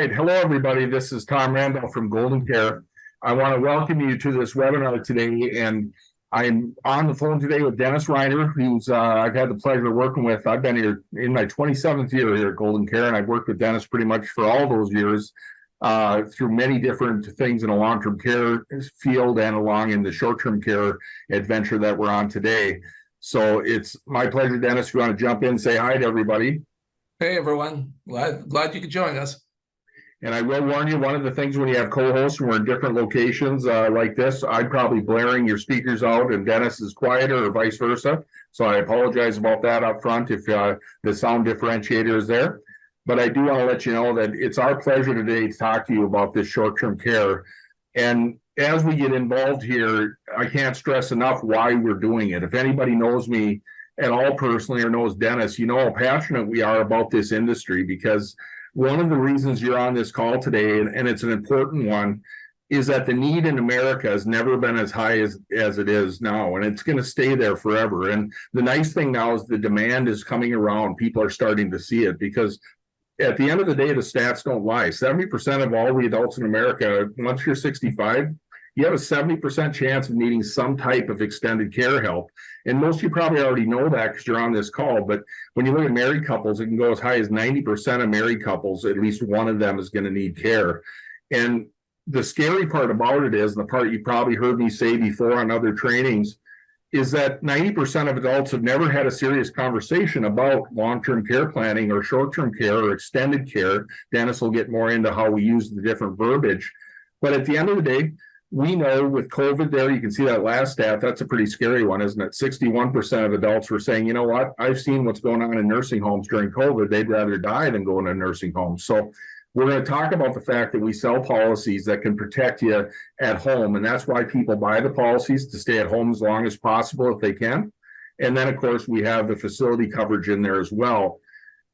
right. Hello, everybody. This is Tom Randall from GoldenCare. I want to welcome you to this webinar today. And I'm on the phone today with Dennis Reiner, who's I've had the pleasure of working with. I've been here in my 27th year here at GoldenCare, and I've worked with Dennis pretty much for all those years through many different things in the long-term care field and along in the short-term care adventure that we're on today. So it's my pleasure, Dennis, if you want to jump in and say hi to everybody. Hey, everyone. Glad you could join us. And I will warn you, one of the things when you have co-hosts and we're in different locations like this, I'd probably blaring your speakers out and Dennis is quieter or vice versa. So I apologize about that up front if the sound differentiator is there. But I do want to let you know that it's our pleasure today to talk to you about this short-term care. And as we get involved here, I can't stress enough why we're doing it. If anybody knows me at all personally or knows Dennis, you know how passionate we are about this industry, because one of the reasons you're on this call today, and it's an important one, is that the need in America has never been as high as it is now, and it's going to stay there forever. And the nice thing now is the demand is coming around. People are starting to see it because at the end of the day, the stats don't lie. 70% of all the adults in America, once you're 65, you have a 70% chance of needing some type of extended care help. And most of you probably already know that because you're on this call. But when you look at married couples, it can go as high as 90% of married couples, at least one of them is going to need care. And the scary part about it is, and the part you probably heard me say before on other trainings, is that 90% of adults have never had a serious conversation about long-term care planning or short-term care or extended care. Dennis will get more into how we use the different verbiage. But at the end of the day, we know with COVID there, you can see that last stat, that's a pretty scary one, isn't it? 61% of adults were saying, you know what, I've seen what's going on in nursing homes during COVID. They'd rather die than go in a nursing home. So we're going to talk about the fact that we sell policies that can protect you at home. And that's why people buy the policies, to stay at home as long as possible if they can. And then, of course, we have the facility coverage in there as well.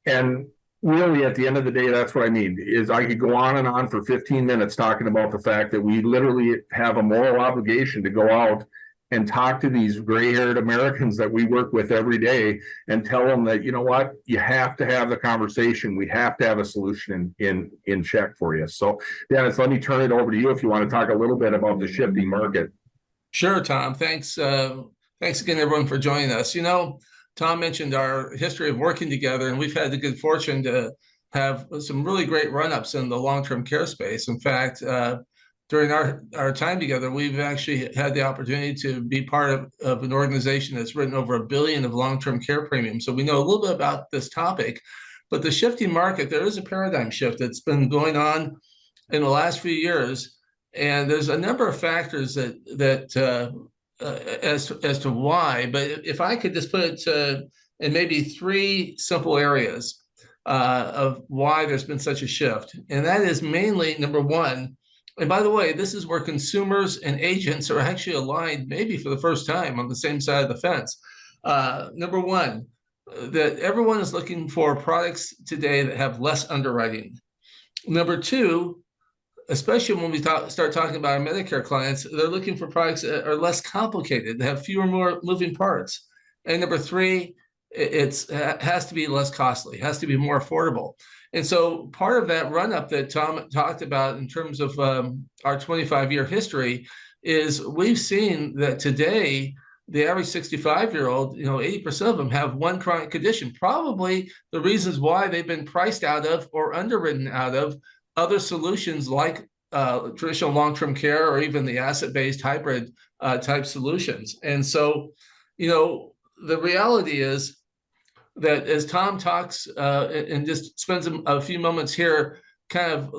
And really, at the end of the day, that's what I mean, is I could go on and on for 15 minutes talking about the fact that we literally have a moral obligation to go out and talk to these gray-haired Americans that we work with every day and tell them that, you know what, you have to have the conversation. We have to have a solution in check for you. So, Dennis, let me turn it over to you if you want to talk a little bit about the shifting market. Sure, Tom. Thanks. Thanks again, everyone, for joining us. You know, Tom mentioned our history of working together, and we've had the good fortune to have some really great run-ups in the long-term care space. In fact, during our time together, we've actually had the opportunity to be part of an organization that's written over $1 billion of long-term care premiums. So we know a little bit about this topic. But the shifting market, there is a paradigm shift that's been going on in the last few years. And there's a number of factors that as to why, but if I could just put it in maybe 3 simple areas of why there's been such a shift. And that is mainly, number one, and by the way, this is where consumers and agents are actually aligned, maybe for the first time on the same side of the fence. Number one, that everyone is looking for products today that have less underwriting. Number two, especially when we start talking about our Medicare clients, they're looking for products that are less complicated, that have fewer more moving parts. And number three, it has to be less costly, has to be more affordable. And so part of that run-up that Tom talked about in terms of our 25-year history is we've seen that today, the average 65-year-old, 80% of them have one chronic condition, probably the reasons why they've been priced out of or underwritten out of other solutions like traditional long-term care or even the asset-based hybrid type solutions. And so, the reality is that as Tom talks and just spends a few moments here kind of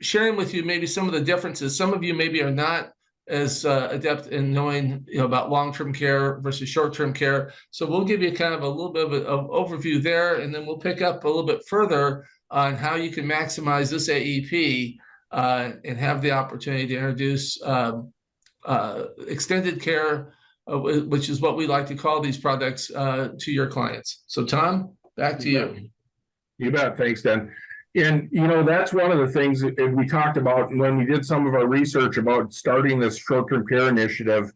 sharing with you maybe some of the differences, some of you maybe are not as adept in knowing about long-term care versus short-term care. So we'll give you kind of a little bit of an overview there, and then we'll pick up a little bit further on how you can maximize this AEP and have the opportunity to introduce extended care, which is what we like to call these products, to your clients. So Tom, back to you. You bet. Thanks, Dan. And, that's one of the things that we talked about when we did some of our research about starting this short-term care initiative.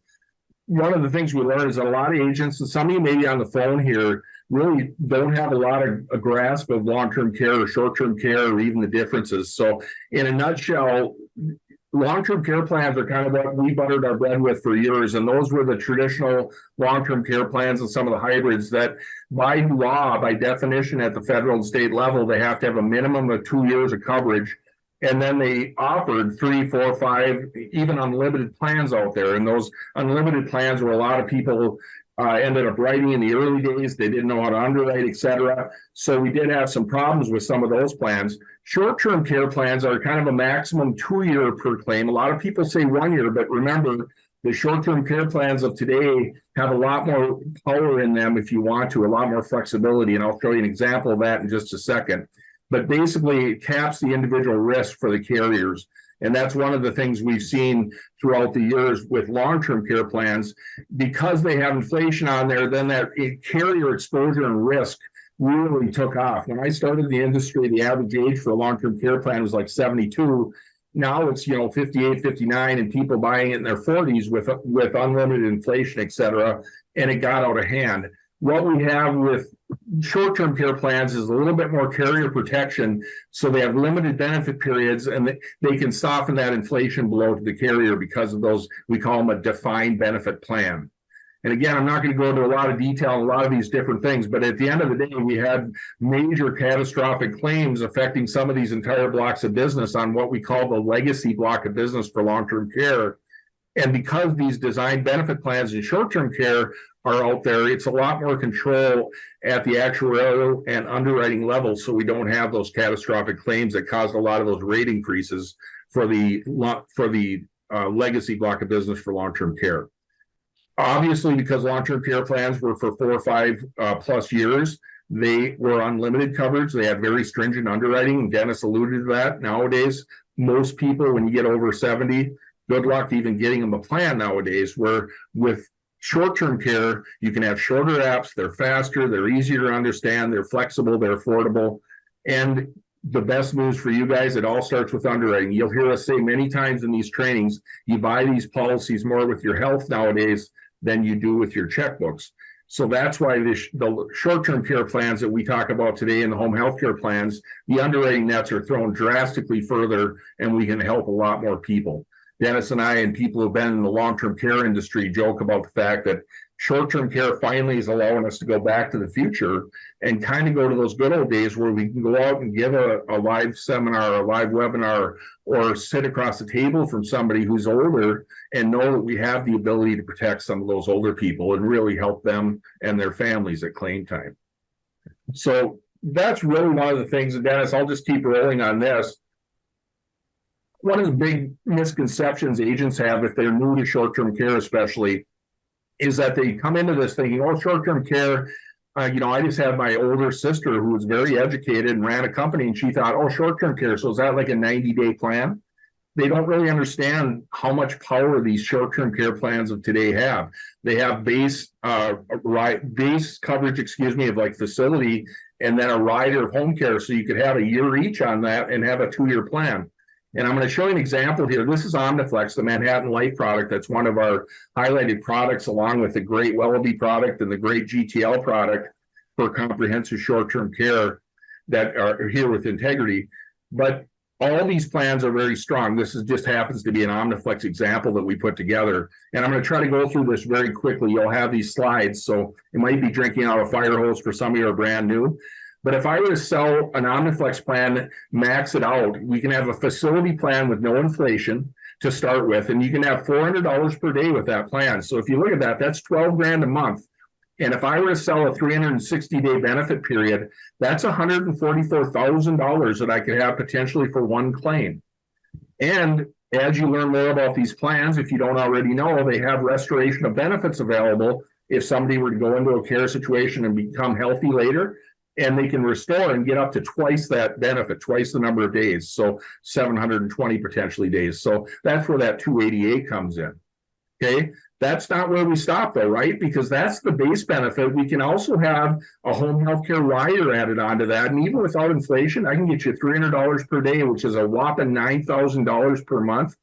One of the things we learned is that a lot of agents, and some of you may be on the phone here, really don't have a lot of a grasp of long-term care or short-term care or even the differences. So in a nutshell, long-term care plans are kind of what we buttered our bread with for years. And those were the traditional long-term care plans and some of the hybrids that by law, by definition at the federal and state level, they have to have a minimum of 2 years of coverage. And then they offered 3, 4, 5, even unlimited plans out there. And those unlimited plans were a lot of people ended up writing in the early days. They didn't know how to underwrite, et cetera. So we did have some problems with some of those plans. Short-term care plans are kind of a maximum 2 year per claim. A lot of people say 1 year, but remember, the short-term care plans of today have a lot more power in them if you want to, a lot more flexibility. And I'll show you an example of that in just a second. But basically, it caps the individual risk for the carriers. And that's one of the things we've seen throughout the years with long-term care plans. Because they have inflation on there, then that carrier exposure and risk really took off. When I started in the industry, the average age for a long-term care plan was like 72. Now it's 58, 59, and people buying it in their 40s with unlimited inflation, et cetera, and it got out of hand. What we have with short-term care plans is a little bit more carrier protection, so they have limited benefit periods, and they can soften that inflation blow to the carrier because of those, we call them a defined benefit plan. And again, I'm not going to go into a lot of detail on a lot of these different things, but at the end of the day, we had major catastrophic claims affecting some of these entire blocks of business on what we call the legacy block of business for long-term care. And because these design benefit plans in short-term care are out there, it's a lot more control at the actuarial and underwriting level, so we don't have those catastrophic claims that caused a lot of those rate increases for the legacy block of business for long-term care. Obviously, because long-term care plans were for 4 or 5 plus years, they were unlimited coverage. They had very stringent underwriting, and Dennis alluded to that. Nowadays, most people, when you get over 70, good luck even getting them a plan nowadays, where with short-term care, you can have shorter apps, they're faster, they're easier to understand, they're flexible, they're affordable. And the best news for you guys, it all starts with underwriting. You'll hear us say many times in these trainings, you buy these policies more with your health nowadays than you do with your checkbooks. So that's why the short-term care plans that we talk about today and the home health care plans, the underwriting nets are thrown drastically further, and we can help a lot more people. Dennis and I and people who've been in the long-term care industry joke about the fact that short-term care finally is allowing us to go back to the future and kind of go to those good old days where we can go out and give a live seminar, a live webinar, or sit across the table from somebody who's older and know that we have the ability to protect some of those older people and really help them and their families at claim time. So that's really one of the things, and Dennis, I'll just keep rolling on this. One of the big misconceptions agents have, if they're new to short-term care especially, is that they come into this thinking, oh, short-term care, I just had my older sister who was very educated and ran a company, and she thought, oh, short-term care, so is that like a 90-day plan? They don't really understand how much power these short-term care plans of today have. They have base coverage, of like facility, and then a rider of home care, so you could have a year each on that and have a 2-year plan. And I'm going to show you an example here. This is Omniflex, the Manhattan Life product. That's one of our highlighted products, along with the great Wellaby product and the great GTL product for comprehensive short-term care that are here with Integrity. But all these plans are very strong. This just happens to be an Omniflex example that we put together. And I'm going to try to go through this very quickly. You'll have these slides, so it might be drinking out of a fire hose for some of you who are brand new. But if I were to sell an Omniflex plan, max it out, we can have a facility plan with no inflation to start with, and you can have $400 per day with that plan. So if you look at that, that's $12,000 a month. And if I were to sell a 360-day benefit period, that's $144,000 that I could have potentially for one claim. And as you learn more about these plans, if you don't already know, they have restoration of benefits available if somebody were to go into a care situation and become healthy later. And they can restore and get up to twice that benefit, twice the number of days. So 720 potentially days. So that's where that 288 comes in. Okay. That's not where we stop though, right? Because that's the base benefit. We can also have a home health care rider added onto that. And even without inflation, I can get you $300 per day, which is a whopping $9,000 per month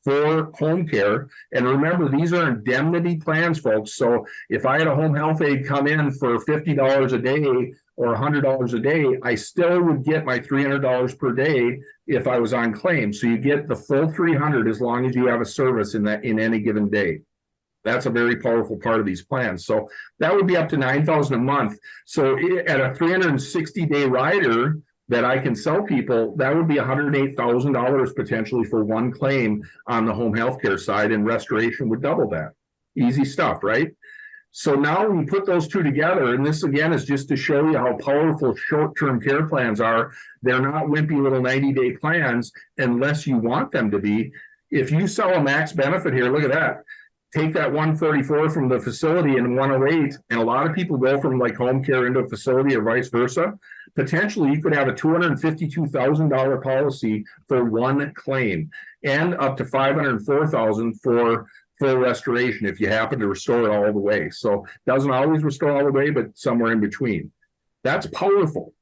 for home care. And remember, these are indemnity plans, folks. So if I had a home health aide come in for $50 a day or $100 a day, I still would get my $300 per day if I was on claim. So you get the full $300 as long as you have a service in any given day. That's a very powerful part of these plans. So that would be up to $9,000 a month. So at a 360-day rider that I can sell people, that would be $108,000 potentially for one claim on the home healthcare side, and restoration would double that. Easy stuff, right? So now we put those two together, and this again is just to show you how powerful short-term care plans are. They're not wimpy little 90-day plans unless you want them to be. If you sell a max benefit here, look at that. Take that 134 from the facility and 108, and a lot of people go from like home care into a facility or vice versa. Potentially, you could have a $252,000 policy for one claim, and up to $504,000 for full restoration if you happen to restore it all the way. So doesn't always restore all the way, but somewhere in between. That's powerful.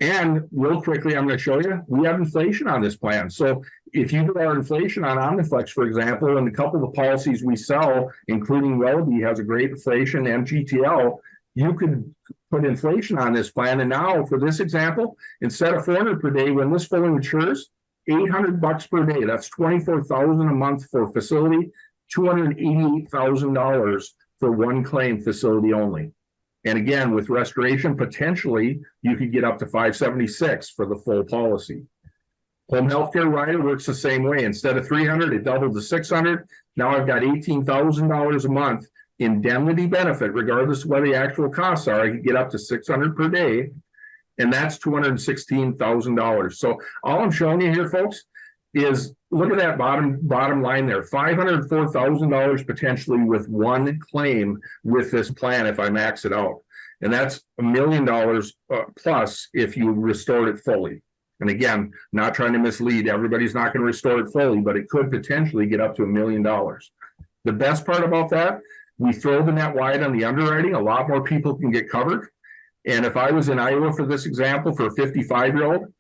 And real quickly, I'm going to show you, we have inflation on this plan. So if you do our inflation on Omniflex, for example, and a couple of the policies we sell, including Wellbe has a great inflation, and GTL, you could put inflation on this plan. And now for this example, instead of $400 per day, when this fully matures, $800 per day. That's $24,000 a month for facility, $288,000 for one claim facility only. And again, with restoration, potentially you could get up to $576 for the full policy. Home healthcare rider works the same way. Instead of $300, it doubled to $600. Now I've got $18,000 a month indemnity benefit, regardless of what the actual costs are. I could get up to $600 per day, and that's $216,000. So all I'm showing you here, folks, is look at that bottom line there, $504,000 potentially with one claim with this plan if I max it out. And that's $1 million plus if you restored it fully. And again, not trying to mislead, everybody's not going to restore it fully, but it could potentially get up to $1 million. The best part about that, we throw the net wide on the underwriting. A lot more people can get covered. And if I was in Iowa for this example, for a 55-year-old,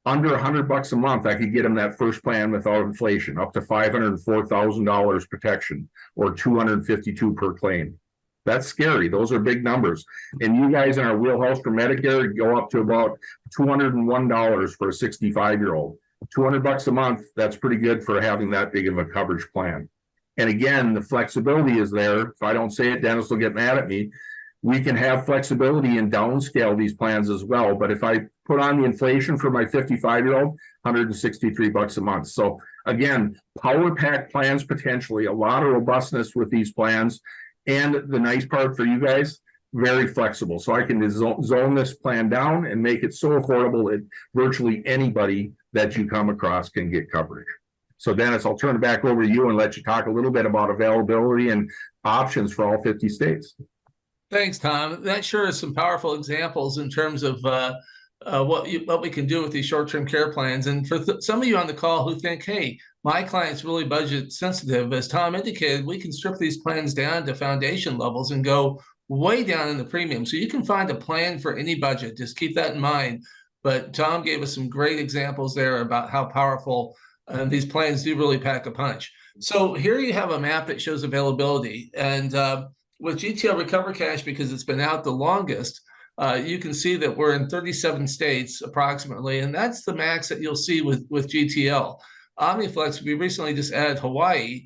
under $100 a month, I could get them that first plan without inflation, up to $504,000 protection, or $252 per claim. That's scary. Those are big numbers. And you guys in our wheelhouse for Medicare go up to about $201 for a 65-year-old. $200 a month, that's pretty good for having that big of a coverage plan. And again, the flexibility is there. If I don't say it, Dennis will get mad at me. We can have flexibility and downscale these plans as well. But if I put on the inflation for my 55-year-old, $163 a month. So again, power pack plans potentially, a lot of robustness with these plans. And the nice part for you guys, very flexible. So I can zone this plan down and make it so affordable that virtually anybody that you come across can get coverage. So Dennis, I'll turn it back over to you and let you talk a little bit about availability and options for all 50 states. Thanks, Tom. That sure is some powerful examples in terms of what we can do with these short-term care plans. And for some of you on the call who think, hey, my client's really budget sensitive, as Tom indicated, we can strip these plans down to foundation levels and go way down in the premium. So you can find a plan for any budget. Just keep that in mind. But Tom gave us some great examples there about how powerful these plans do really pack a punch. So here you have a map that shows availability. And with GTL Recover Cash, because it's been out the longest, you can see that we're in 37 states approximately, and that's the max that you'll see with GTL. Omniflex, we recently just added Hawaii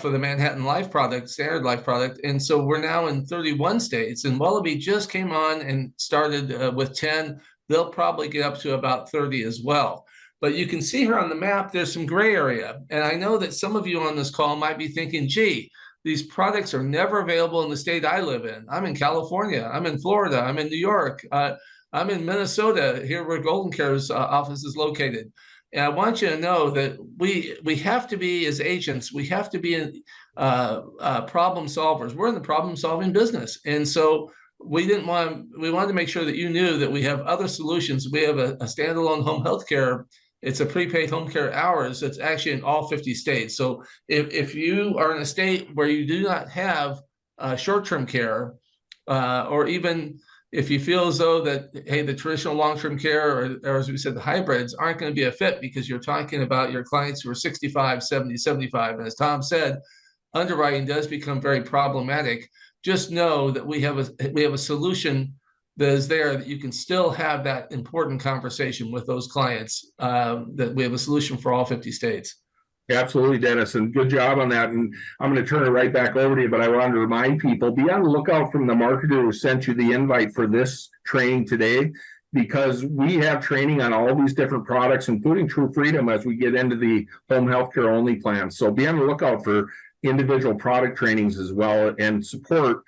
for the Manhattan Life product, standard life product, and so we're now in 31 states, and Wellbe just came on and started with 10. They'll probably get up to about 30 as well. But you can see here on the map, there's some gray area, and I know that some of you on this call might be thinking, gee, these products are never available in the state I live in. I'm in California. I'm in Florida. I'm in New York. I'm in Minnesota, here where GoldenCare's office is located. And I want you to know that we have to be, as agents, we have to be problem solvers. We're in the problem solving business. And so we wanted to make sure that you knew that we have other solutions. We have a standalone home health care. It's a prepaid home care hours that's actually in all 50 states. So if you are in a state where you do not have short-term care, or even if you feel as though that, hey, the traditional long-term care, or as we said, the hybrids aren't going to be a fit because you're talking about your clients who are 65, 70, 75. And as Tom said, underwriting does become very problematic. Just know that we have a solution that is there, that you can still have that important conversation with those clients, that we have a solution for all 50 states. Absolutely, Dennis, and good job on that. And I'm going to turn it right back over to you, but I wanted to remind people, be on the lookout from the marketer who sent you the invite for this training today, because we have training on all these different products, including True Freedom, as we get into the home healthcare only plan. So be on the lookout for individual product trainings as well, and support.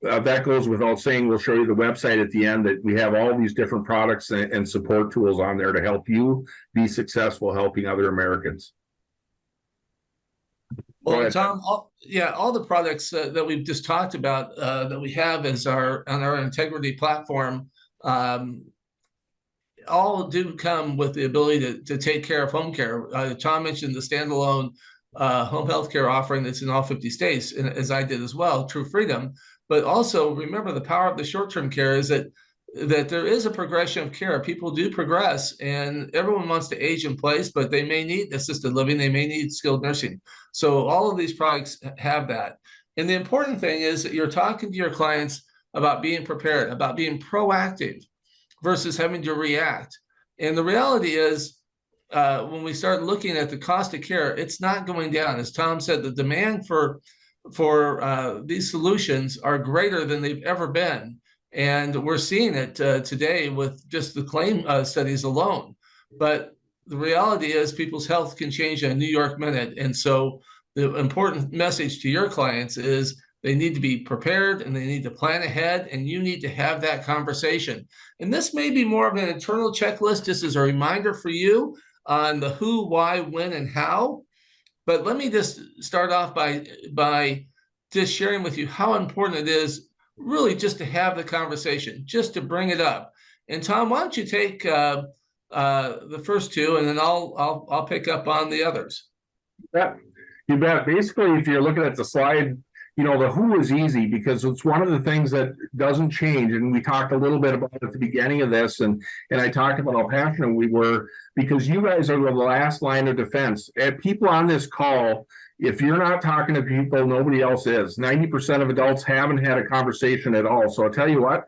That goes without saying. We'll show you the website at the end, that we have all these different products and support tools on there to help you be successful helping other Americans. Well, Tom, all the products that we've just talked about that we have as on our Integrity platform, all do come with the ability to take care of home care. Tom mentioned the standalone home health care offering that's in all 50 states, and as I did as well, True Freedom. But also remember, the power of the short-term care is that there is a progression of care. People do progress, and everyone wants to age in place, but they may need assisted living, they may need skilled nursing. So all of these products have that. And the important thing is that you're talking to your clients about being prepared, about being proactive versus having to react. And the reality is, when we start looking at the cost of care, it's not going down. As Tom said, the demand for these solutions are greater than they've ever been. And we're seeing it today with just the claim studies alone. But the reality is, people's health can change in a New York minute. And so the important message to your clients is they need to be prepared, and they need to plan ahead, and you need to have that conversation. And this may be more of an internal checklist, just as a reminder for you on the who, why, when, and how. But let me just start off by just sharing with you how important it is really just to have the conversation, just to bring it up. And Tom, why don't you take the first two, and then I'll pick up on the others. Yeah, you bet. Basically, if you're looking at the slide, the who is easy because it's one of the things that doesn't change. And we talked a little bit about it at the beginning of this, and I talked about how passionate we were, because you guys are the last line of defense. And people on this call, if you're not talking to people, nobody else is. 90% of adults haven't had a conversation at all. So I'll tell you what,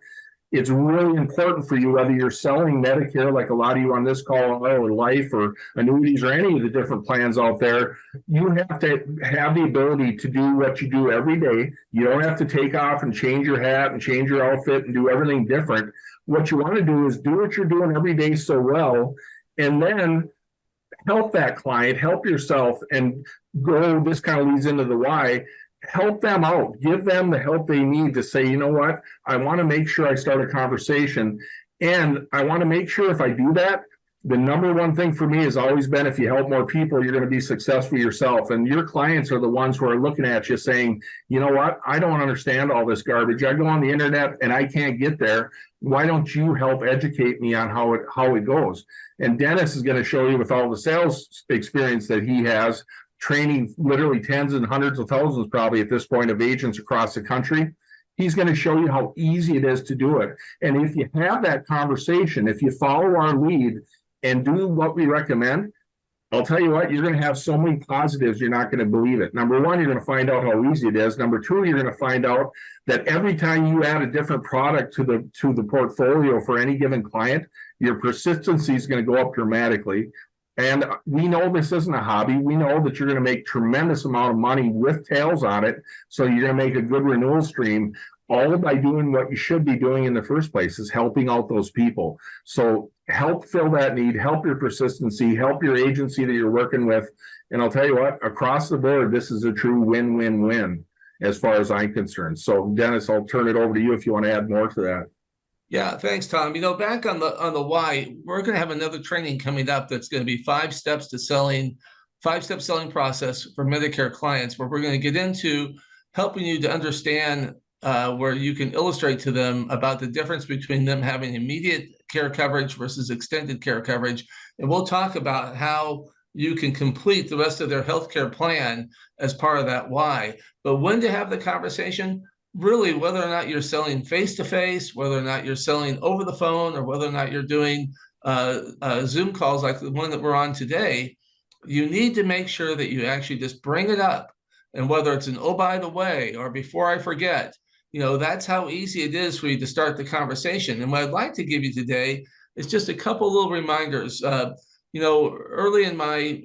it's really important for you, whether you're selling Medicare, like a lot of you on this call, or life or annuities or any of the different plans out there, you have to have the ability to do what you do every day. You don't have to take off and change your hat and change your outfit and do everything different. What you want to do is do what you're doing every day so well, and then help that client, help yourself, and go. This kind of leads into the why. Help them out, give them the help they need to say, you know what, I want to make sure I start a conversation. And I want to make sure if I do that, the number one thing for me has always been, if you help more people, you're going to be successful yourself. And your clients are the ones who are looking at you saying, you know what, I don't understand all this garbage. I go on the internet and I can't get there. Why don't you help educate me on how it goes? And Dennis is going to show you, with all the sales experience that he has, training literally tens and hundreds of thousands probably at this point of agents across the country. He's going to show you how easy it is to do it. And if you have that conversation, if you follow our lead and do what we recommend, I'll tell you what, you're going to have so many positives, you're not going to believe it. Number one, you're going to find out how easy it is. Number two, you're going to find out that every time you add a different product to the portfolio for any given client, your persistency is going to go up dramatically. And we know this isn't a hobby. We know that you're going to make tremendous amount of money with tails on it. So you're going to make a good renewal stream, all by doing what you should be doing in the first place, is helping out those people. So help fill that need, help your persistency, help your agency that you're working with. And I'll tell you what, across the board, this is a true win-win-win as far as I'm concerned. So Dennis, I'll turn it over to you if you want to add more to that. Yeah, thanks, Tom. Back on the why, we're going to have another training coming up that's going to be 5 steps to selling, 5-step selling process for Medicare clients, where we're going to get into helping you to understand where you can illustrate to them about the difference between them having immediate care coverage versus extended care coverage. And we'll talk about how you can complete the rest of their healthcare plan as part of that why. But when to have the conversation? really, whether or not you're selling face-to-face, whether or not you're selling over the phone, or whether or not you're doing Zoom calls like the one that we're on today, you need to make sure that you actually just bring it up. And whether it's an, oh, by the way, or before I forget, that's how easy it is for you to start the conversation. And what I'd like to give you today is just a couple little reminders. Early in my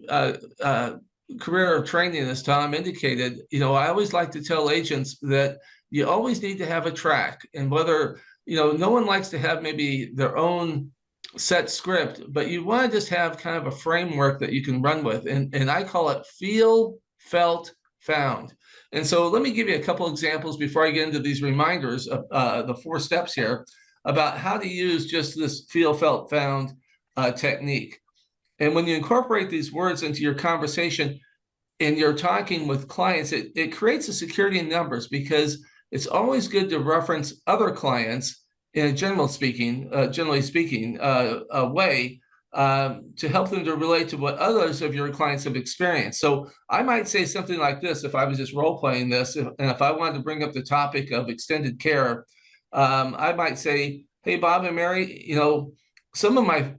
career of training, as Tom indicated, I always like to tell agents that you always need to have a track. And whether, no one likes to have maybe their own set script, but you want to just have kind of a framework that you can run with. And I call it feel, felt, found. And so let me give you a couple examples before I get into these reminders of the 4 steps here about how to use just this feel, felt, found technique. And when you incorporate these words into your conversation and you're talking with clients, it creates a security in numbers, because it's always good to reference other clients in a generally speaking way to help them to relate to what others of your clients have experienced. So I might say something like this if I was just role playing this, and if I wanted to bring up the topic of extended care, I might say, hey, Bob and Mary, some of my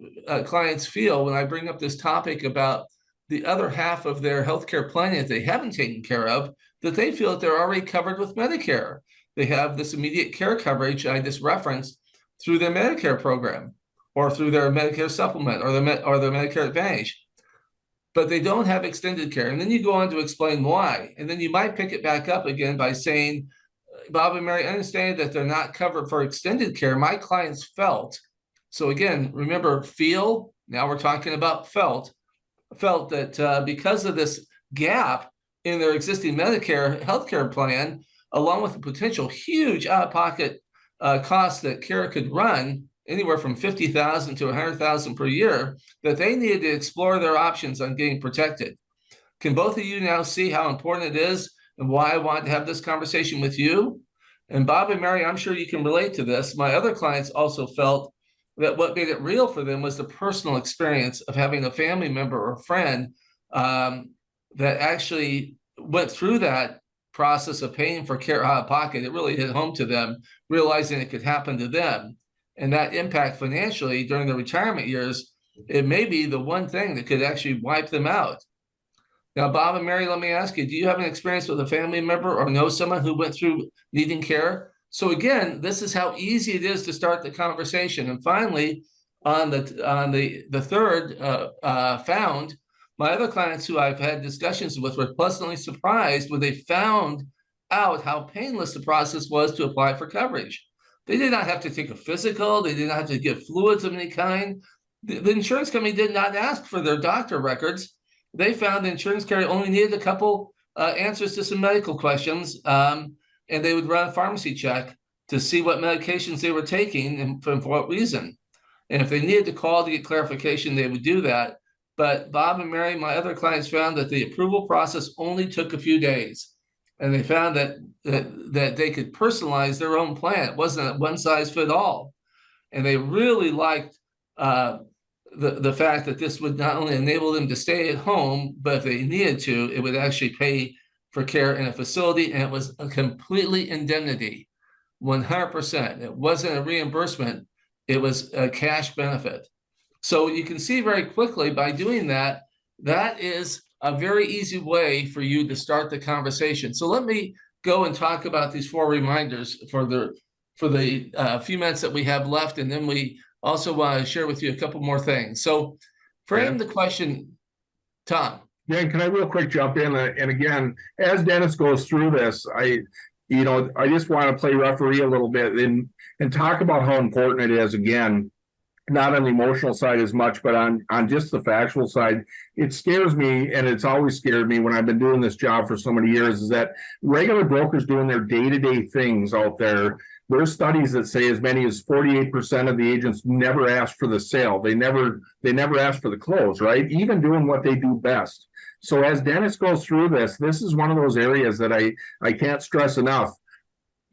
clients feel when I bring up this topic about the other half of their healthcare plan that they haven't taken care of, that they feel that they're already covered with Medicare. They have this immediate care coverage I just referenced through their Medicare program, or through their Medicare supplement, or their Medicare Advantage, but they don't have extended care. And then you go on to explain why. And then you might pick it back up again by saying, Bob and Mary, I understand that they're not covered for extended care. My clients felt. So again, remember, feel, now we're talking about felt that because of this gap in their existing Medicare healthcare plan, along with the potential huge out-of-pocket costs that care could run, anywhere from $50,000 to $100,000 per year, that they needed to explore their options on getting protected. Can both of you now see how important it is and why I wanted to have this conversation with you? And Bob and Mary, I'm sure you can relate to this. My other clients also felt that what made it real for them was the personal experience of having a family member or friend that actually went through that process of paying for care out of pocket. It really hit home to them, realizing it could happen to them. And that impact financially during the retirement years, it may be the one thing that could actually wipe them out. Now, Bob and Mary, let me ask you, do you have an experience with a family member or know someone who went through needing care? So again, this is how easy it is to start the conversation. And finally, on the third found, my other clients who I've had discussions with were pleasantly surprised when they found out how painless the process was to apply for coverage. They did not have to take a physical. They did not have to get fluids of any kind. The insurance company did not ask for their doctor records. They found the insurance carrier only needed a couple answers to some medical questions, and they would run a pharmacy check to see what medications they were taking and for what reason. And if they needed to call to get clarification, they would do that. But Bob and Mary, my other clients, found that the approval process only took a few days. And they found that they could personalize their own plan. It wasn't a one size fit all. And they really liked the fact that this would not only enable them to stay at home, but if they needed to, it would actually pay for care in a facility. And it was a completely indemnity, 100%. It wasn't a reimbursement. It was a cash benefit. So you can see very quickly by doing that, that is a very easy way for you to start the conversation. So let me go and talk about these 4 reminders for the few minutes that we have left, and then we also want to share with you a couple more things. So frame the question, Tom. Dan, can I real quick jump in? And again, as Dennis goes through this, I just want to play referee a little bit and talk about how important it is, again, not on the emotional side as much, but on just the factual side. It scares me, and it's always scared me when I've been doing this job for so many years, is that regular brokers doing their day-to-day things out there, there's studies that say as many as 48% of the agents never ask for the sale. They never ask for the close, right? Even doing what they do best. So as Dennis goes through this is one of those areas that I can't stress enough.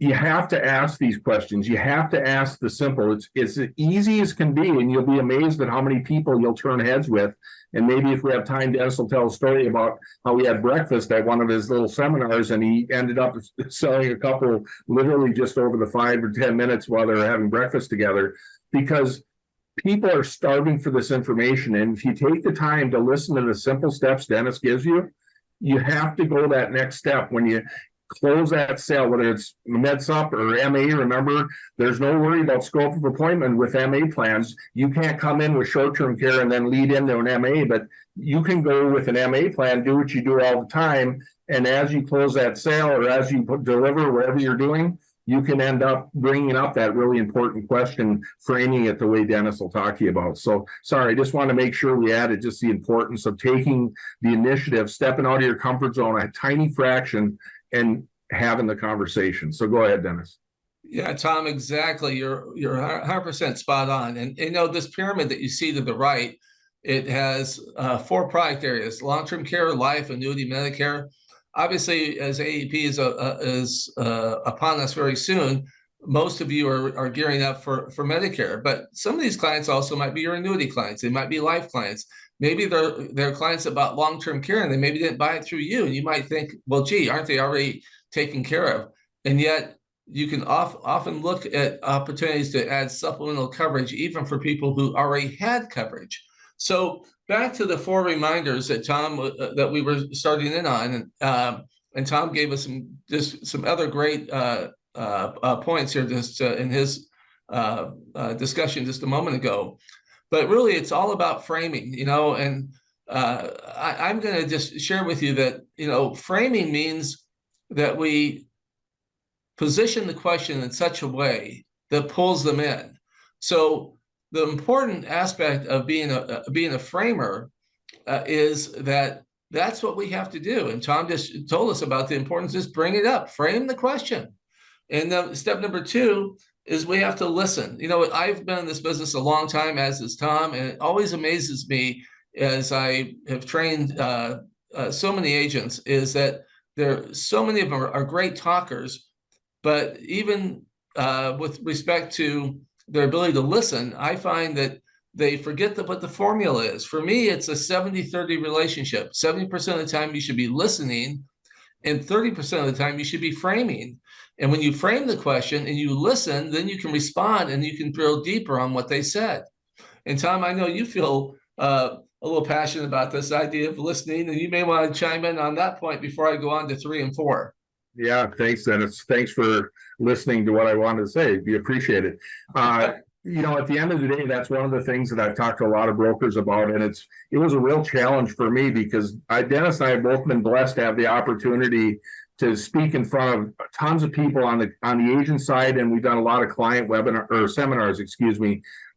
you have to ask these questions. You have to ask the simple. It's as easy as can be, and you'll be amazed at how many people you'll turn heads with. And maybe if we have time, Dennis will tell a story about how he had breakfast at one of his little seminars, and he ended up selling a couple literally just over the 5 or 10 minutes while they were having breakfast together, because people are starving for this information. And if you take the time to listen to the simple steps Dennis gives you, you have to go that next step when you close that sale, whether it's MedSup or MA. Remember, there's no worry about scope of appointment with MA plans. You can't come in with short-term care and then lead into an MA, but you can go with an MA plan, do what you do all the time, and as you close that sale or as you deliver whatever you're doing, you can end up bringing up that really important question, framing it the way Dennis will talk to you about. So, sorry, I just want to make sure we added just the importance of taking the initiative, stepping out of your comfort zone, a tiny fraction, and having the conversation. So go ahead, Dennis. Yeah, Tom, exactly. You're 100% spot on. And you know, this pyramid that you see to the right, it has 4 product areas: long-term care, life, annuity, Medicare. Obviously, as AEP is upon us very soon, most of you are gearing up for Medicare. But some of these clients also might be your annuity clients. They might be life clients. Maybe they're clients that bought long-term care and they maybe didn't buy it through you. And you might think, well, gee, aren't they already taken care of? And yet you can often look at opportunities to add supplemental coverage, even for people who already had coverage. So back to the 4 reminders that Tom that we were starting in on, and Tom gave us some other great points here just in his discussion just a moment ago. But really, it's all about framing, you know. And I'm going to just share with you that, you know, framing means that we position the question in such a way that pulls them in. So the important aspect of being a framer is that's what we have to do. And Tom just told us about the importance. Just bring it up, frame the question. And then step number 2 is we have to listen. You know, I've been in this business a long time, as is Tom, and it always amazes me as I have trained so many agents, is that so many of them are great talkers, but even with respect to their ability to listen, I find that they forget what the formula is. For me, it's a 70-30 relationship. 70% of the time you should be listening, and 30% of the time you should be framing. And when you frame the question and you listen, then you can respond and you can drill deeper on what they said. And Tom, I know you feel a little passionate about this idea of listening, and you may want to chime in on that point before I go on to 3 and 4. Yeah, thanks, Dennis. Thanks for listening to what I wanted to say. We appreciate it. You know, at the end of the day, that's one of the things that I've talked to a lot of brokers about, and it was a real challenge for me because Dennis and I have both been blessed to have the opportunity to speak in front of tons of people on the agent side, and we've done a lot of client seminars,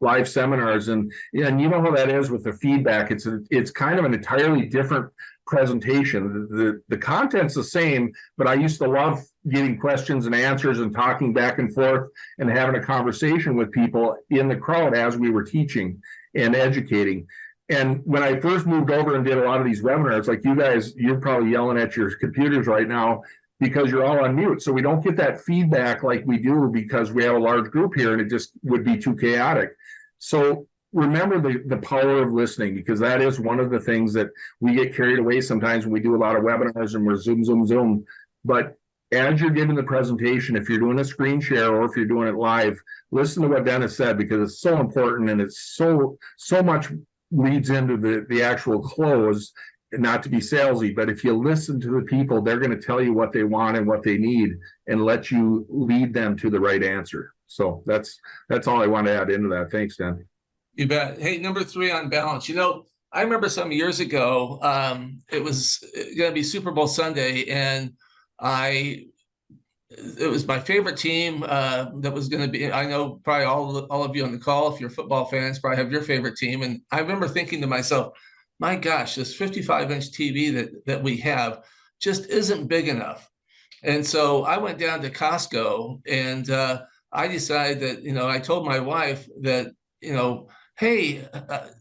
live seminars, and you know how that is with the feedback. It's kind of an entirely different presentation. The content's the same, but I used to love getting questions and answers and talking back and forth and having a conversation with people in the crowd as we were teaching and educating. And when I first moved over and did a lot of these webinars, like you guys, you're probably yelling at your computers right now because you're all on mute. So we don't get that feedback like we do because we have a large group here and it just would be too chaotic. So remember the power of listening, because that is one of the things that we get carried away sometimes when we do a lot of webinars and we're zoom. But as you're giving the presentation, if you're doing a screen share or if you're doing it live, listen to what Dennis said, because it's so important and it's so much leads into the actual close. Not to be salesy, but if you listen to the people, they're going to tell you what they want and what they need and let you lead them to the right answer. So that's all I want to add into that. Thanks, Dan. You bet. Hey, number 3 on balance. You know, I remember some years ago, it was going to be Super Bowl Sunday, and it was my favorite team that was going to be. I know probably all of you on the call, if you're football fans, probably have your favorite team. And I remember thinking to myself, my gosh, this 55-inch TV that we have just isn't big enough. And so I went down to Costco, and I decided that, you know, I told my wife that, you know, hey,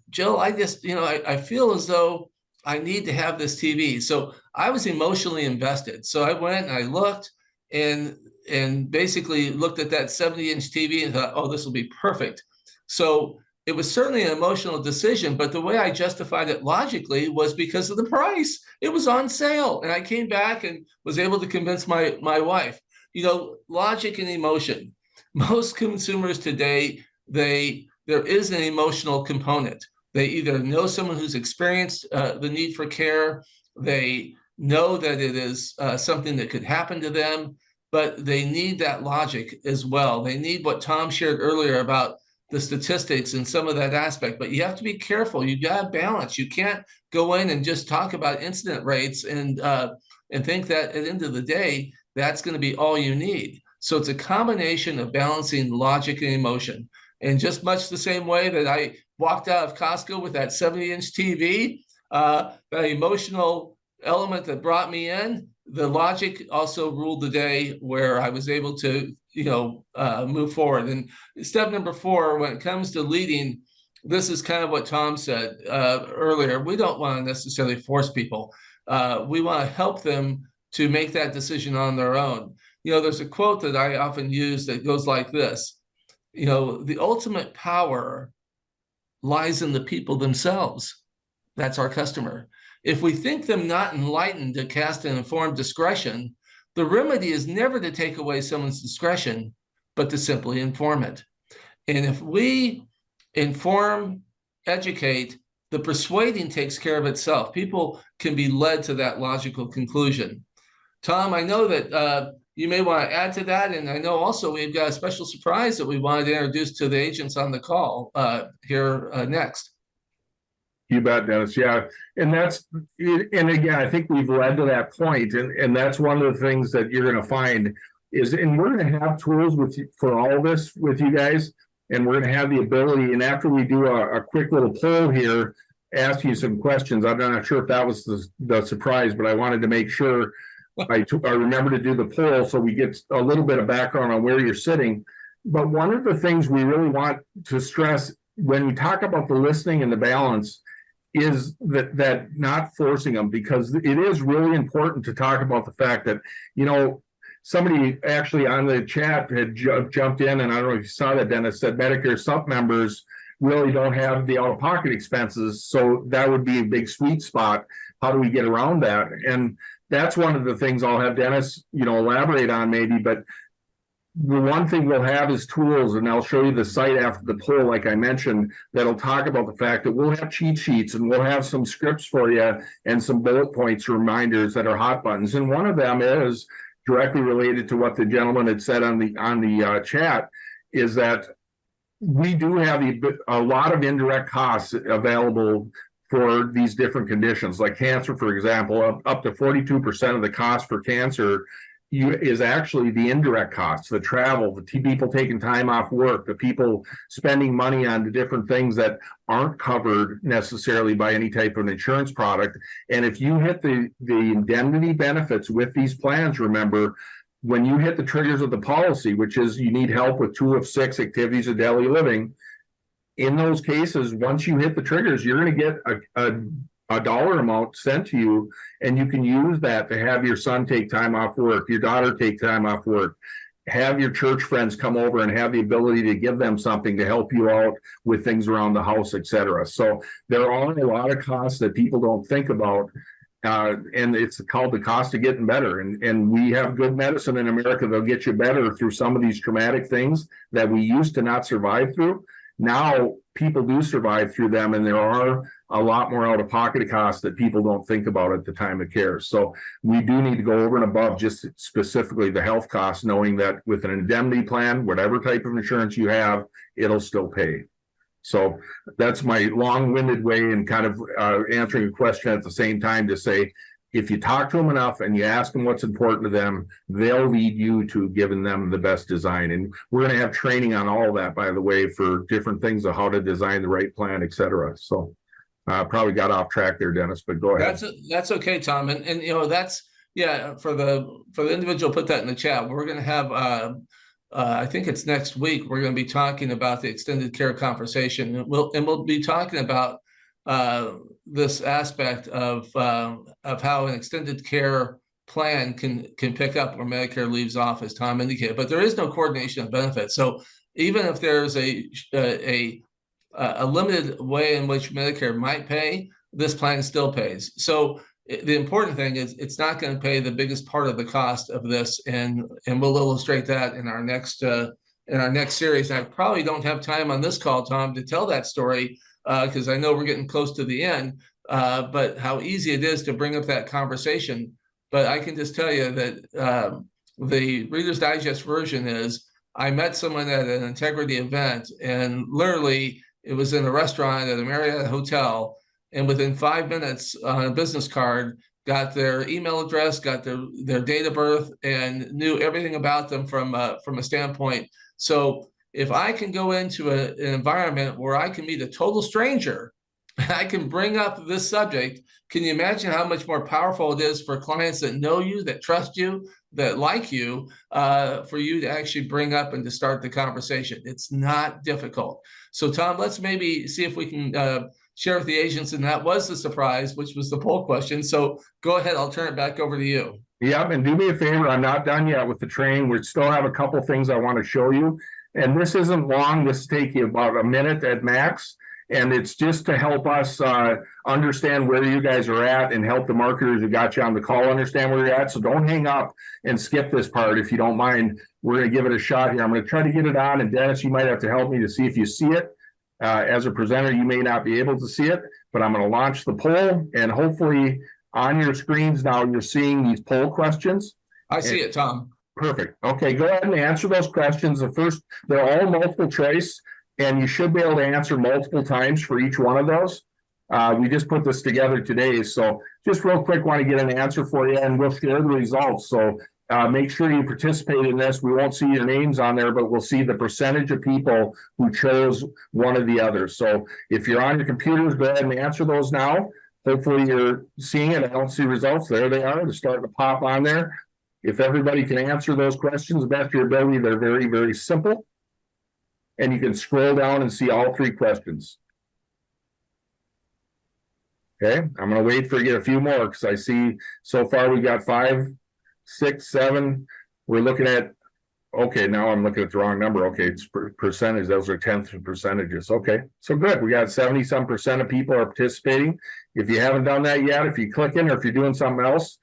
Jill, I just, you know, I feel as though I need to have this TV. So I was emotionally invested. So I went and I looked, and and basically looked at that 70-inch TV and thought, oh, this will be perfect. So it was certainly an emotional decision, but the way I justified it logically was because of the price. It was on sale. And I came back and was able to convince my wife. Logic and emotion. Most consumers today, there is an emotional component. They either know someone who's experienced the need for care, they know that it is something that could happen to them, but they need that logic as well. They need what Tom shared earlier about the statistics and some of that aspect, but you have to be careful. You got to balance. You can't go in and just talk about incident rates and think that at the end of the day, that's going to be all you need. So it's a combination of balancing logic and emotion. And just much the same way that I walked out of Costco with that 70-inch TV, that emotional element that brought me in, the logic also ruled the day where I was able to, move forward. And step number 4, when it comes to leading, this is kind of what Tom said earlier. We don't want to necessarily force people. We want to help them to make that decision on their own. There's a quote that I often use that goes like this. The ultimate power lies in the people themselves. That's our customer. If we think them not enlightened to cast an informed discretion, the remedy is never to take away someone's discretion, but to simply inform it. And if we inform, educate, the persuading takes care of itself. People can be led to that logical conclusion. Tom, I know that you may want to add to that. And I know also we've got a special surprise that we wanted to introduce to the agents on the call here next. You bet, Dennis. Yeah. And again, I think we've led to that point. And that's one of the things that you're going to find is, and we're going to have tools for all of this with you guys. And we're going to have the ability. And after we do a quick little poll here, ask you some questions. I'm not sure if that was the surprise, but I wanted to make sure I remember to do the poll so we get a little bit of background on where you're sitting. But one of the things we really want to stress when we talk about the listening and the balance is that not forcing them, because it is really important to talk about the fact that, somebody actually on the chat had jumped in, and I don't know if you saw that, Dennis, said Medicare sup members really don't have the out-of-pocket expenses. So that would be a big sweet spot. How do we get around that? And that's one of the things I'll have Dennis, elaborate on maybe, but the one thing we'll have is tools, and I'll show you the site after the poll, like I mentioned, that'll talk about the fact that we'll have cheat sheets and we'll have some scripts for you and some bullet points, reminders that are hot buttons. And one of them is directly related to what the gentleman had said on the chat, is that we do have a lot of indirect costs available for these different conditions, like cancer, for example. Up to 42% of the cost for cancer is actually the indirect costs, the travel, the people taking time off work, the people spending money on the different things that aren't covered necessarily by any type of insurance product. And if you hit the indemnity benefits with these plans, remember, when you hit the triggers of the policy, which is you need help with 2 of 6 activities of daily living, in those cases, once you hit the triggers, you're going to get a dollar amount sent to you, and you can use that to have your son take time off work, your daughter take time off work, have your church friends come over and have the ability to give them something to help you out with things around the house, etc. So there are a lot of costs that people don't think about, and it's called the cost of getting better. And we have good medicine in America that'll get you better through some of these traumatic things that we used to not survive through. Now people do survive through them, and there are a lot more out-of-pocket costs that people don't think about at the time of care. So we do need to go over and above just specifically the health costs, knowing that with an indemnity plan, whatever type of insurance you have, it'll still pay. So that's my long-winded way and kind of answering a question at the same time to say, if you talk to them enough and you ask them what's important to them, they'll lead you to giving them the best design. And we're going to have training on all of that, by the way, for different things of how to design the right plan, et cetera. So probably got off track there, Dennis, but go ahead. That's okay, Tom. And that's, yeah, for the individual, put that in the chat. We're going to have, I think it's next week, we're going to be talking about the extended care conversation. We'll be talking about this aspect of how an extended care plan can pick up where Medicare leaves off, as Tom indicated. But there is no coordination of benefits. So even if there's a limited way in which Medicare might pay, this plan still pays. So the important thing is it's not going to pay the biggest part of the cost of this, and we'll illustrate that in our next series. And I probably don't have time on this call, Tom, to tell that story because I know we're getting close to the end. But how easy it is to bring up that conversation. But I can just tell you that the Reader's Digest version is I met someone at an integrity event, and literally it was in a restaurant at a Marriott hotel. And within 5 minutes on a business card, got their email address, got their date of birth, and knew everything about them from a standpoint. So if I can go into an environment where I can meet a total stranger, I can bring up this subject. Can you imagine how much more powerful it is for clients that know you, that trust you, that like you, for you to actually bring up and to start the conversation? It's not difficult. So Tom, let's maybe see if we can share with the agents, and that was the surprise, which was the poll question. So go ahead, I'll turn it back over to you. Yep, and do me a favor, I'm not done yet with the training. We still have a couple things I want to show you. And this isn't long, this will take you about a minute at max. And it's just to help us understand where you guys are at and help the marketers who got you on the call understand where you're at. So don't hang up and skip this part if you don't mind. We're going to give it a shot here. I'm going to try to get it on. And Dennis, you might have to help me to see if you see it. As a presenter, you may not be able to see it, but I'm going to launch the poll. And hopefully on your screens now, you're seeing these poll questions. I see it, Tom. Perfect. Okay, go ahead and answer those questions. The first, they're all multiple choice, and you should be able to answer multiple times for each one of those. We just put this together today, so just real quick, want to get an answer for you, and we'll share the results. So make sure you participate in this. We won't see your names on there, but we'll see the percentage of people who chose one of the others. So if you're on your computers, go ahead and answer those now. Hopefully you're seeing it. I don't see results. There they are. They're starting to pop on there. If everybody can answer those questions the best of your ability, they're very, very simple. And you can scroll down and see all three questions. Okay, I'm going to wait for you to get a few more because I see so far we got 5, 6, 7. We're looking at, okay, now I'm looking at the wrong number. Okay, it's percentage. Those are tenths of percentages. Okay, so good. We got 70-some% of people are participating. If you haven't done that yet, if you click in or if you're doing something else,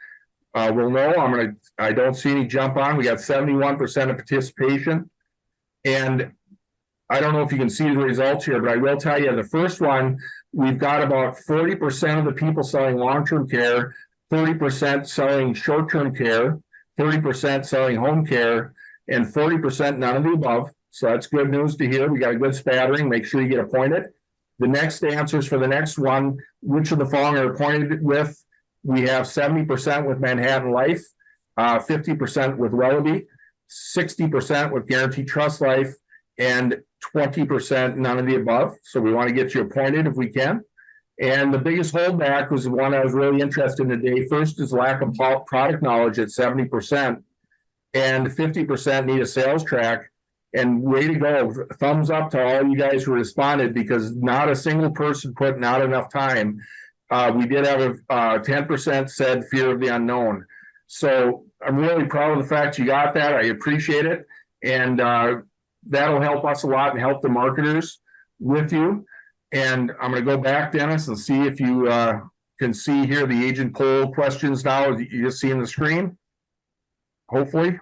we'll know. I don't see any jump on. We got 71% of participation. And I don't know if you can see the results here, but I will tell you the first one, we've got about 40% of the people selling long-term care, 30% selling short-term care, 30% selling home care, and 40% none of the above. So that's good news to hear. We got a good spattering. Make sure you get appointed. The next answers for the next one, which of the following are appointed with? We have 70% with Manhattan Life, 50% with Wellaby, 60% with Guaranteed Trust Life, and 20% none of the above. So we want to get you appointed if we can. And the biggest holdback was the one I was really interested in today. First is lack of product knowledge at 70%, and 50% need a sales track. And way to go. Thumbs up to all you guys who responded, because not a single person put not enough time. We did have a 10% said fear of the unknown. So I'm really proud of the fact you got that. I appreciate it. And that'll help us a lot and help the marketers with you. And I'm going to go back, Dennis, and see if you can see here the agent poll questions now. You just see on the screen, hopefully.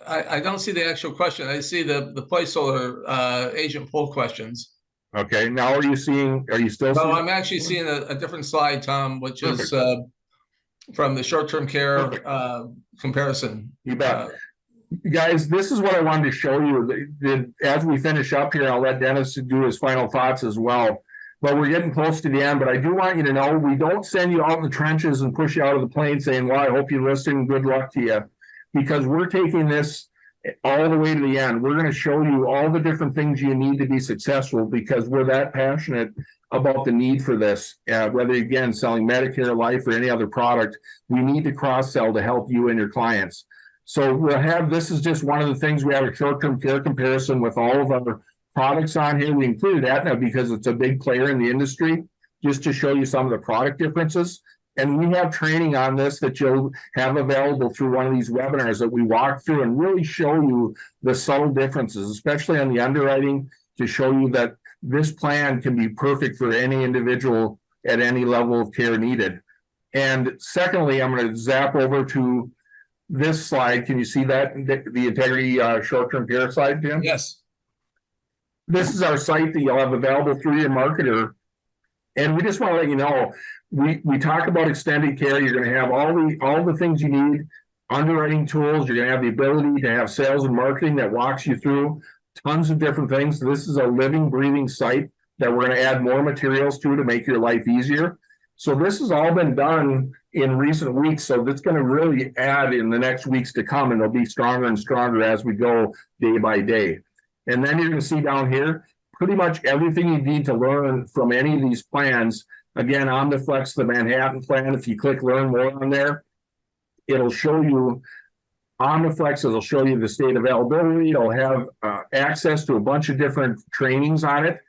I don't see the actual question. I see the placeholder agent poll questions. Okay, now are you still seeing? No, I'm actually seeing a different slide, Tom, which Perfect. Is from the short-term care comparison. You bet. Guys, this is what I wanted to show you. As we finish up here, I'll let Dennis do his final thoughts as well. But we're getting close to the end. But I do want you to know we don't send you out in the trenches and push you out of the plane saying, well, I hope you listen and good luck to you. Because we're taking this all the way to the end. We're going to show you all the different things you need to be successful, because we're that passionate about the need for this. Whether, again, selling Medicare, life, or any other product, we need to cross-sell to help you and your clients. So we'll have, this is just one of the things, we have a short-term care comparison with all of our products on here. We included Aetna because it's a big player in the industry, just to show you some of the product differences. And we have training on this that you'll have available through one of these webinars that we walk through and really show you the subtle differences, especially on the underwriting, to show you that this plan can be perfect for any individual at any level of care needed. And secondly, I'm going to zap over to this slide. Can you see that? The Integrity short-term care slide, Jim? Yes. This is our site that you'll have available through your marketer. And we just want to let you know, we talk about extended care. You're going to have all the things you need, underwriting tools. You're going to have the ability to have sales and marketing that walks you through tons of different things. This is a living, breathing site that we're going to add more materials to make your life easier. So this has all been done in recent weeks. So that's going to really add in the next weeks to come, and it'll be stronger and stronger as we go day by day. And then you're going to see down here pretty much everything you need to learn from any of these plans. Again, Omniflex, the Manhattan plan, if you click learn more on there, it'll show you Omniflex, it'll show you the state availability. It'll have access to a bunch of different trainings on it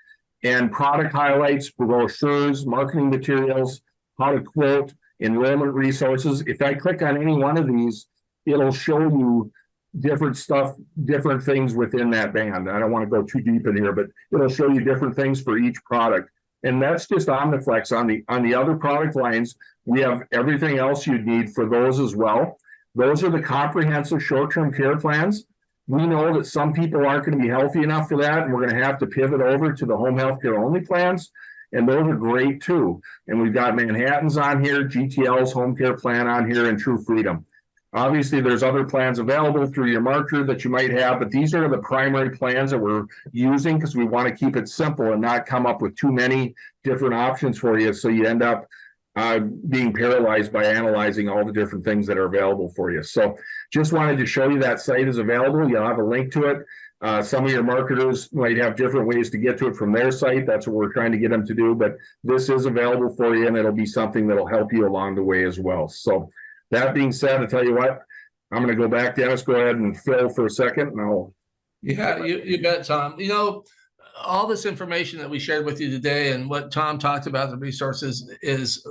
and product highlights, brochures, marketing materials, how to quote, enrollment resources. If I click on any one of these, it'll show you different stuff, different things within that band. I don't want to go too deep in here, but it'll show you different things for each product. And that's just Omniflex. On the other product lines, we have everything else you'd need for those as well. Those are the comprehensive short-term care plans. We know that some people aren't going to be healthy enough for that, and we're going to have to pivot over to the home health care only plans. And those are great too. And we've got Manhattan's on here, GTL's home care plan on here, and True Freedom. Obviously, there's other plans available through your marketer that you might have, but these are the primary plans that we're using because we want to keep it simple and not come up with too many different options for you, so you end up being paralyzed by analyzing all the different things that are available for you. So just wanted to show you that site is available. You'll have a link to it. Some of your marketers might have different ways to get to it from their site. That's what we're trying to get them to do, but this is available for you, and it'll be something that'll help you along the way as well. So that being said, I'll tell you what, I'm going to go back, Dennis, go ahead and fill for a second. Yeah, you bet, Tom. You know, all this information that we shared with you today and what Tom talked about, the resources, is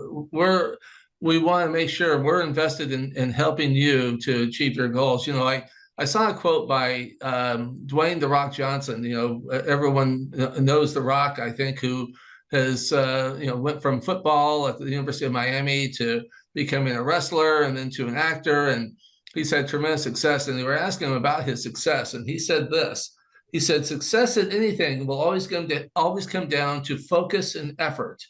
we want to make sure we're invested in helping you to achieve your goals. You know, I saw a quote by Dwayne "The Rock" Johnson. You know, everyone knows The Rock, I think, who has went from football at the University of Miami to becoming a wrestler and then to an actor, and he's had tremendous success. And they were asking him about his success, and he said this. He said, "Success at anything will always come down to focus and effort,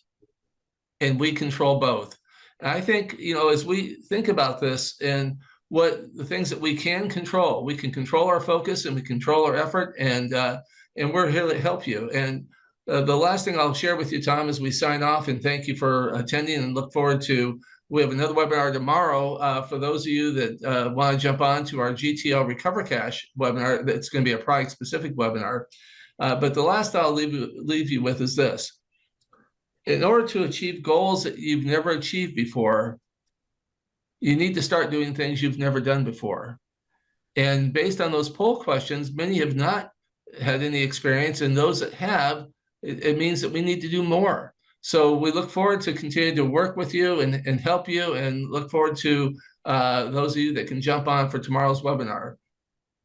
and we control both." And I think, you know, as we think about this and what the things that we can control our focus and we control our effort, and we're here to help you. And the last thing I'll share with you, Tom, as we sign off, and thank you for attending, and look forward to. We have another webinar tomorrow for those of you that want to jump on to our GTL Recover Cash webinar. That's going to be a product-specific webinar. But the last I'll leave you with is this. In order to achieve goals that you've never achieved before, you need to start doing things you've never done before. And based on those poll questions, many have not had any experience, and those that have, it means that we need to do more. So we look forward to continue to work with you and help you, and look forward to those of you that can jump on for tomorrow's webinar.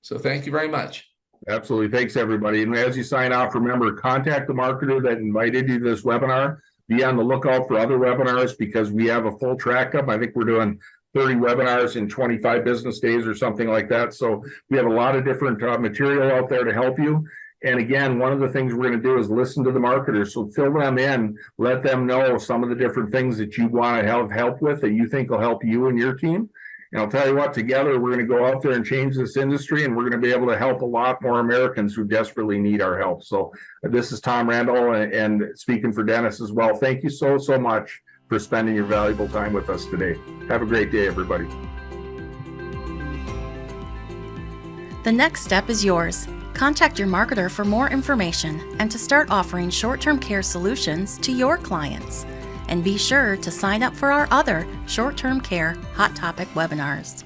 So thank you very much. Absolutely. Thanks, everybody. And as you sign off, remember, contact the marketer that invited you to this webinar. Be on the lookout for other webinars because we have a full track of. I think we're doing 30 webinars in 25 business days or something like that. So we have a lot of different material out there to help you. And again, one of the things we're going to do is listen to the marketers. So fill them in, let them know some of the different things that you want to have help with that you think will help you and your team. And I'll tell you what, together, we're going to go out there and change this industry, and we're going to be able to help a lot more Americans who desperately need our help. So this is Tom Randall, and speaking for Dennis as well. Thank you so much for spending your valuable time with us today. Have a great day, everybody. The next step is yours. Contact your marketer for more information and to start offering short-term care solutions to your clients. And be sure to sign up for our other short-term care hot topic webinars.